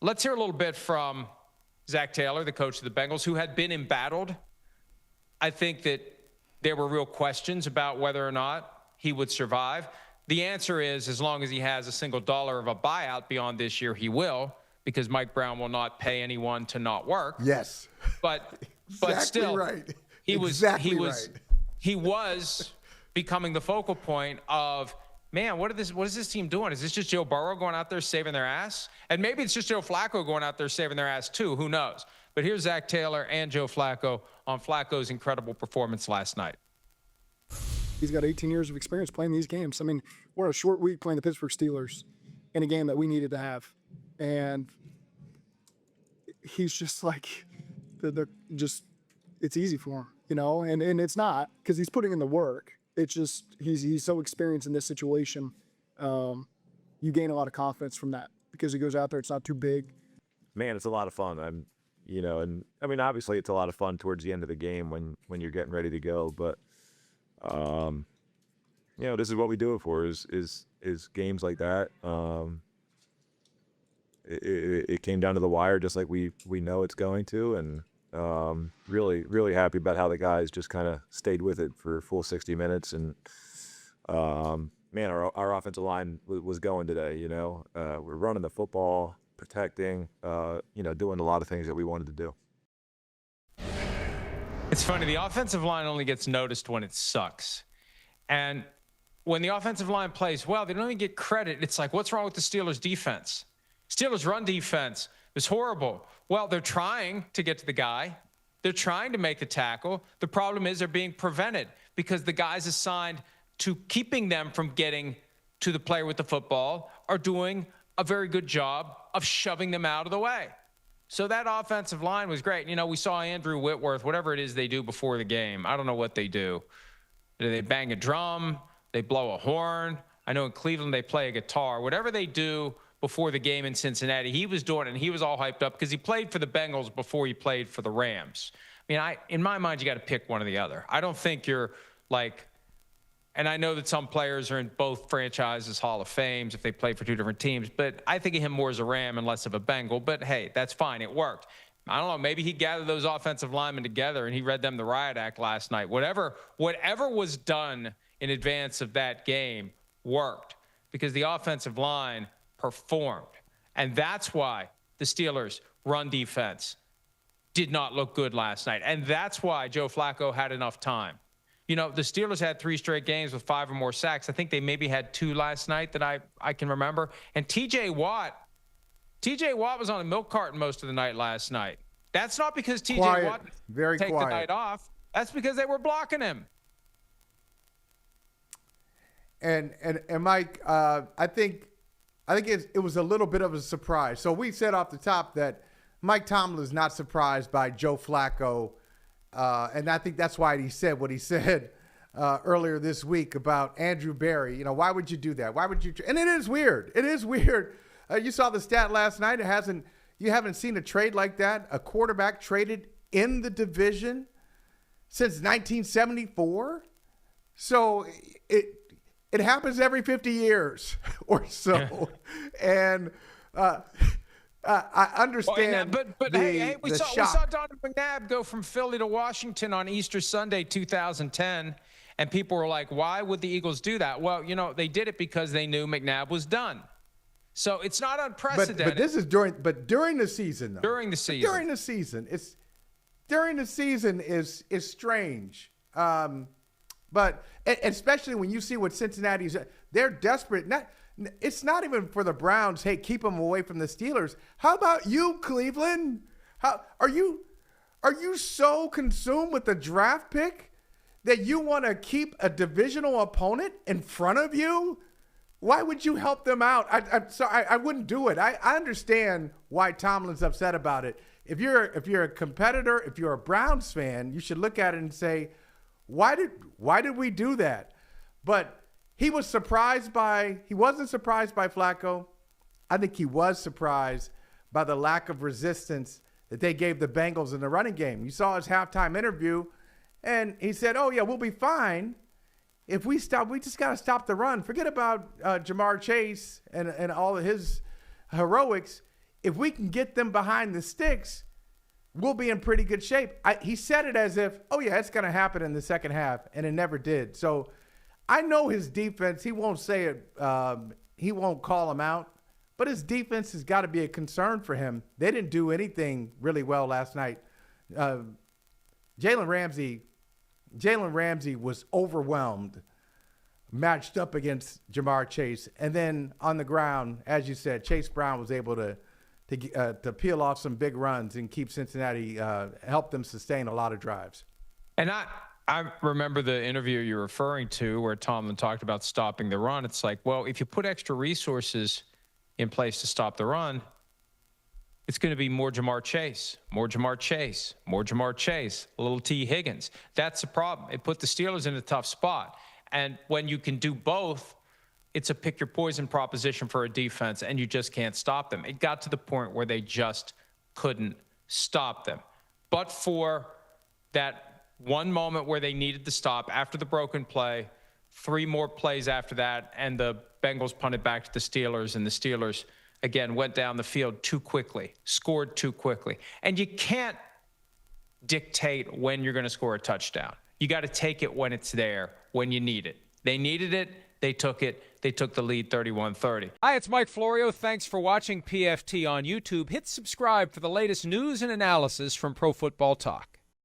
Let's hear a little bit from Zach Taylor, the coach of the Bengals, who had been embattled. I think that there were real questions about whether or not he would survive. The answer is, as long as he has a single dollar of a buyout beyond this year, he will, because Mike Brown will not pay anyone to not work. Yes. But exactly still, right. he right. was becoming the focal point of, man, what is this team doing? Is this just Joe Burrow going out there saving their ass? And maybe it's just Joe Flacco going out there saving their ass too. Who knows? But here's Zach Taylor and Joe Flacco on Flacco's incredible performance last night. He's got 18 years of experience playing these games. I mean, we're a short week playing the Pittsburgh Steelers in a game that we needed to have. And he's just like, it's easy for him, you know? And it's not, because he's putting in the work. It's just, he's so experienced in this situation. You gain a lot of confidence from that because he goes out there, it's not too big. Man, it's a lot of fun. And I mean, obviously it's a lot of fun towards the end of the game when you're getting ready to go, but this is what we do it for is games like that. It came down to the wire just like we know it's going to, and really, really happy about how the guys just kind of stayed with it for a full 60 minutes. And man, our offensive line was going today, we're running the football, protecting, doing a lot of things that we wanted to do. It's funny, the offensive line only gets noticed when it sucks. And when the offensive line plays well, they don't even get credit. It's like, what's wrong with the Steelers' defense? Steelers' run defense is horrible. Well, they're trying to get to the guy. They're trying to make the tackle. The problem is they're being prevented because the guys assigned to keeping them from getting to the player with the football are doing a very good job of shoving them out of the way. So that offensive line was great. We saw Andrew Whitworth, whatever it is they do before the game. I don't know what they do. Do they bang a drum? They blow a horn? I know in Cleveland they play a guitar. Whatever they do before the game in Cincinnati, he was doing it, and he was all hyped up because he played for the Bengals before he played for the Rams. I mean, in my mind, you got to pick one or the other. I don't think you're like, and I know that some players are in both franchises Hall of Fames if they play for two different teams, but I think of him more as a Ram and less of a Bengal. But hey, that's fine. It worked. I don't know. Maybe he gathered those offensive linemen together and he read them the riot act last night. Whatever was done in advance of that game worked because the offensive line performed. And that's why the Steelers' run defense did not look good last night. And that's why Joe Flacco had enough time. The Steelers had 3 straight games with 5 or more sacks. I think they maybe had 2 last night that I can remember. And TJ Watt was on a milk carton most of the night last night. That's not because TJ Watt very take quiet. the night off. That's because they were blocking him. And Mike, I think it was a little bit of a surprise. So we said off the top that Mike Tomlin is not surprised by Joe Flacco. And I think that's why he said what he said earlier this week about Andrew Berry. Why would you do that? Why would you? And it is weird. It is weird. You saw the stat last night. You haven't seen a trade like that. A quarterback traded in the division since 1974. So it happens every 50 years or so. And I understand. But hey, we saw Donovan McNabb go from Philly to Washington on Easter Sunday 2010, and people were like, "Why would the Eagles do that?" Well, they did it because they knew McNabb was done. So it's not unprecedented. But this is during the season, though. During the season. During the season is strange. But especially when you see what Cincinnati's, they're desperate. It's not even for the Browns. Hey, keep them away from the Steelers. How about you, Cleveland? How are you so consumed with the draft pick that you want to keep a divisional opponent in front of you? Why would you help them out? I wouldn't do it. I understand why Tomlin's upset about it. If you're a competitor, if you're a Browns fan, you should look at it and say, why did we do that? But he wasn't surprised by Flacco. I think he was surprised by the lack of resistance that they gave the Bengals in the running game. You saw his halftime interview, and he said, "Oh yeah, we'll be fine. If we stop, we just got to stop the run. Forget about Jamar Chase and all of his heroics. if we can get them behind the sticks, we'll be in pretty good shape. He said it as if, oh, yeah, it's going to happen in the second half, and it never did. So I know his defense. He won't say it. He won't call him out. But his defense has got to be a concern for him. They didn't do anything really well last night. Jalen Ramsey was overwhelmed, matched up against Jamar Chase. And then on the ground, as you said, Chase Brown was able to peel off some big runs and keep Cincinnati, help them sustain a lot of drives. And I remember the interview you're referring to where Tomlin talked about stopping the run. It's like, well, if you put extra resources in place to stop the run, it's going to be more Jamar Chase, more Jamar Chase, more Jamar Chase, a little T. Higgins. That's the problem. It put the Steelers in a tough spot. And when you can do both, it's a pick your poison proposition for a defense, and you just can't stop them. It got to the point where they just couldn't stop them. But for that one moment where they needed to stop after the broken play, 3 more plays after that, and the Bengals punted back to the Steelers, and the Steelers, again, went down the field too quickly, scored too quickly. And you can't dictate when you're going to score a touchdown. You got to take it when it's there, when you need it. They needed it. They took it. They took the lead 31-30. Hi, it's Mike Florio. Thanks for watching PFT on YouTube. Hit subscribe for the latest news and analysis from Pro Football Talk.